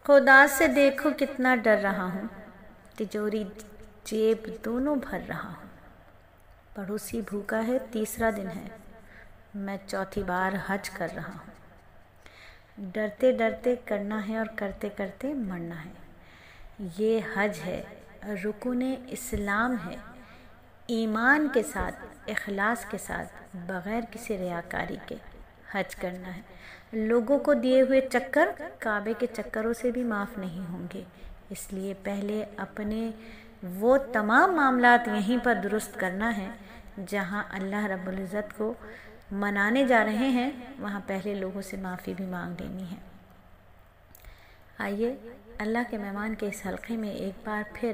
خدا سے دیکھو کتنا ڈر رہا ہوں، تجوری جیب دونوں بھر رہا ہوں۔ پڑوسی بھوکا ہے، تیسرا دن ہے، میں چوتھی بار حج کر رہا ہوں۔ ڈرتے ڈرتے کرنا ہے اور کرتے کرتے مرنا ہے۔ یہ حج ہے، رکن اسلام ہے، ایمان کے ساتھ، اخلاص کے ساتھ، بغیر کسی ریاکاری کے حج کرنا ہے۔ لوگوں کو دیے ہوئے چکر کعبے کے چکروں سے بھی معاف نہیں ہوں گے، اس لیے پہلے اپنے وہ تمام معاملات یہیں پر درست کرنا ہے جہاں اللہ رب العزت کو منانے جا رہے ہیں، وہاں پہلے لوگوں سے معافی بھی مانگ لینی ہے۔ آئیے اللہ کے مہمان کے اس حلقے میں ایک بار پھر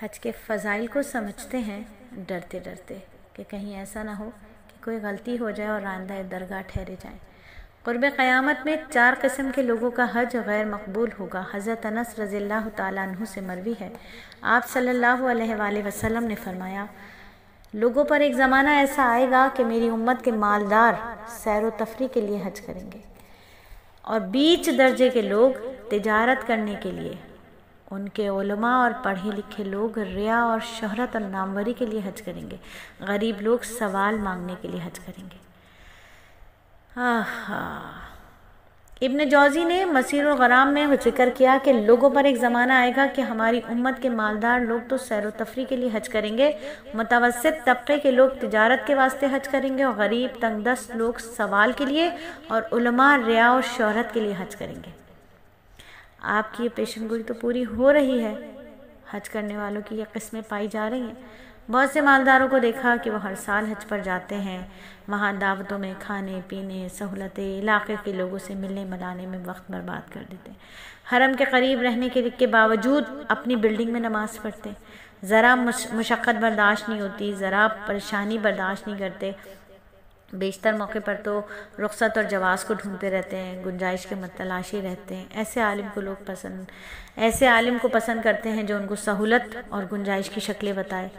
حج کے فضائل کو سمجھتے ہیں، ڈرتے ڈرتے کہ کہیں ایسا نہ ہو کہ کوئی غلطی ہو جائے اور راندہ درگاہ ٹھہرے جائیں۔ قرب قیامت میں 4 قسم کے لوگوں کا حج غیر مقبول ہوگا۔ حضرت انس رضی اللہ تعالیٰ عنہ سے مروی ہے، آپ صلی اللہ علیہ وآلہ وسلم نے فرمایا، لوگوں پر ایک زمانہ ایسا آئے گا کہ میری امت کے مالدار سیر و تفریح کے لیے حج کریں گے، اور بیچ درجے کے لوگ تجارت کرنے کے لیے، ان کے علماء اور پڑھے لکھے لوگ ریا اور شہرت اور ناموری کے لیے حج کریں گے، غریب لوگ سوال مانگنے کے لیے حج کریں گے۔ ابن جوزی نے مسیر الغرام میں ذکر کیا کہ لوگوں پر ایک زمانہ آئے گا کہ ہماری امت کے مالدار لوگ تو سیر و تفریح کے لیے حج کریں گے، متوسط طبقے کے لوگ تجارت کے واسطے حج کریں گے، اور غریب تنگ دست لوگ سوال کے لیے، اور علماء ریا اور شہرت کے لیے حج کریں گے۔ آپ کی یہ پیشن گوئی تو پوری ہو رہی ہے، حج کرنے والوں کی یہ قسمیں پائی جا رہی ہیں۔ بہت سے مالداروں کو دیکھا کہ وہ ہر سال حج پر جاتے ہیں، وہاں دعوتوں میں کھانے پینے، سہولتیں، علاقے کے لوگوں سے ملنے ملانے میں وقت برباد کر دیتے ہیں، حرم کے قریب رہنے کے باوجود اپنی بلڈنگ میں نماز پڑھتے ہیں، ذرا مشقت برداشت نہیں ہوتی، ذرا پریشانی برداشت نہیں کرتے، بیشتر موقع پر تو رخصت اور جواز کو ڈھونڈتے رہتے ہیں، گنجائش کے متلاشی رہتے ہیں۔ ایسے عالم کو پسند کرتے ہیں جو ان کو سہولت اور گنجائش کی شکلیں بتائے۔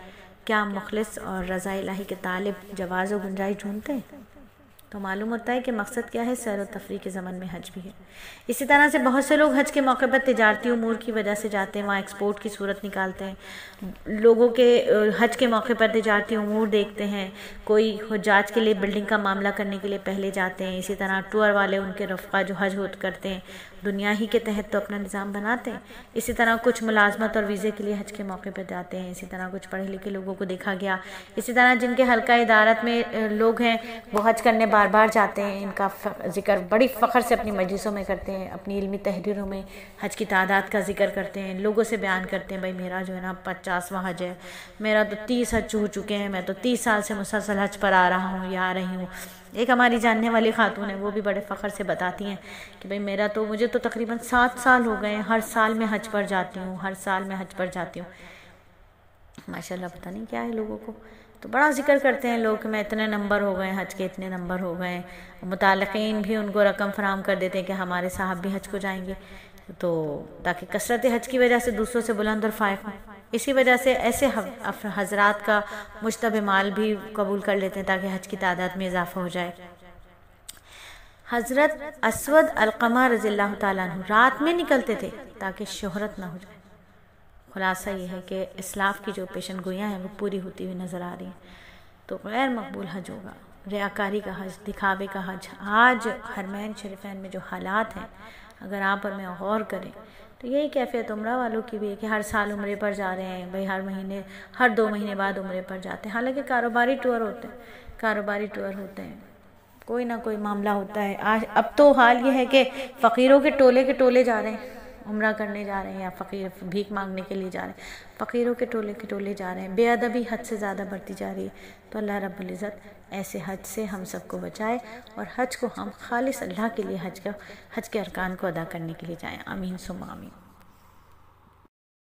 کیا مخلص اور رضا الہی کے طالب جواز و گنجائش ڈھونڈتے ہیں؟ تو معلوم ہوتا ہے کہ مقصد کیا ہے، سیر و تفریح کے ضمن میں حج بھی ہے۔ اسی طرح سے بہت سے لوگ حج کے موقع پر تجارتی امور کی وجہ سے جاتے ہیں، وہاں ایکسپورٹ کی صورت نکالتے ہیں، لوگوں کے حج کے موقع پر تجارتی امور دیکھتے ہیں، کوئی حجاج کے لیے بلڈنگ کا معاملہ کرنے کے لیے پہلے جاتے ہیں، اسی طرح ٹور والے ان کے رفقا جو حج کرتے ہیں دنیا ہی کے تحت تو اپنا نظام بناتے ہیں، اسی طرح کچھ ملازمت اور ویزے کے لیے حج کے موقع پر جاتے ہیں، اسی طرح کچھ پڑھے لکھے لوگوں کو دیکھا گیا، اسی طرح جن کے حلقہ ادارت میں لوگ ہیں وہ حج کرنے بار بار جاتے ہیں، ان کا ذکر بڑی فخر سے اپنی مجلسوں میں کرتے ہیں، اپنی علمی تحریروں میں حج کی تعداد کا ذکر کرتے ہیں، لوگوں سے بیان کرتے ہیں، بھائی میرا جو ہے نا 50واں حج ہے، میرا تو 30 حج ہو چکے ہیں، میں تو 30 سال سے مسلسل حج پر آ رہا ہوں یا آ رہی ہوں۔ ایک ہماری جاننے والی خاتون ہے، وہ بھی بڑے فخر سے بتاتی ہیں کہ بھئی مجھے تو تقریباً 7 سال ہو گئے ہیں، ہر سال میں حج پر جاتی ہوں، ماشاءاللہ پتہ نہیں کیا ہے لوگوں کو، تو بڑا ذکر کرتے ہیں لوگ کہ میں اتنے نمبر ہو گئے، حج کے اتنے نمبر ہو گئے، متعلقین بھی ان کو رقم فراہم کر دیتے ہیں کہ ہمارے صاحب بھی حج کو جائیں گے، تو تاکہ کثرت حج کی وجہ سے دوسروں سے بلند اور فائق ہوں۔ اسی وجہ سے ایسے حضرات کا مجتبی مال بھی قبول کر لیتے ہیں تاکہ حج کی تعداد میں اضافہ ہو جائے۔ حضرت اسود علقمہ رضی اللہ تعالیٰ عنہ رات میں نکلتے تھے تاکہ شہرت نہ ہو جائے۔ خلاصہ یہ ہے کہ اسلاف کی جو پیشن گوئیاں ہیں وہ پوری ہوتی ہوئی نظر آ رہی ہیں، تو غیر مقبول حج ہوگا، ریاکاری کا حج، دکھاوے کا حج۔ آج حرمین شریفین میں جو حالات ہیں اگر آپ اور میں غور کریں تو یہی کیفیت عمرہ والوں کی بھی ہے کہ ہر سال عمرے پر جا رہے ہیں، بھئی ہر 2 مہینے بعد عمرے پر جاتے ہیں، حالانکہ کاروباری ٹور ہوتے ہیں، کوئی نہ کوئی معاملہ ہوتا ہے۔ اب تو حال یہ ہے کہ فقیروں کے ٹولے جا رہے ہیں، عمرہ کرنے جا رہے ہیں، یا فقیر بھیک مانگنے کے لیے جا رہے ہیں، فقیروں کے ٹولے جا رہے ہیں، بے ادبی حد سے زیادہ بڑھتی جا رہی ہے۔ تو اللہ رب العزت ایسے حج سے ہم سب کو بچائے، اور حج کو ہم خالص اللہ کے لیے حج کے ارکان کو ادا کرنے کے لیے جائیں۔ آمین ثم آمین۔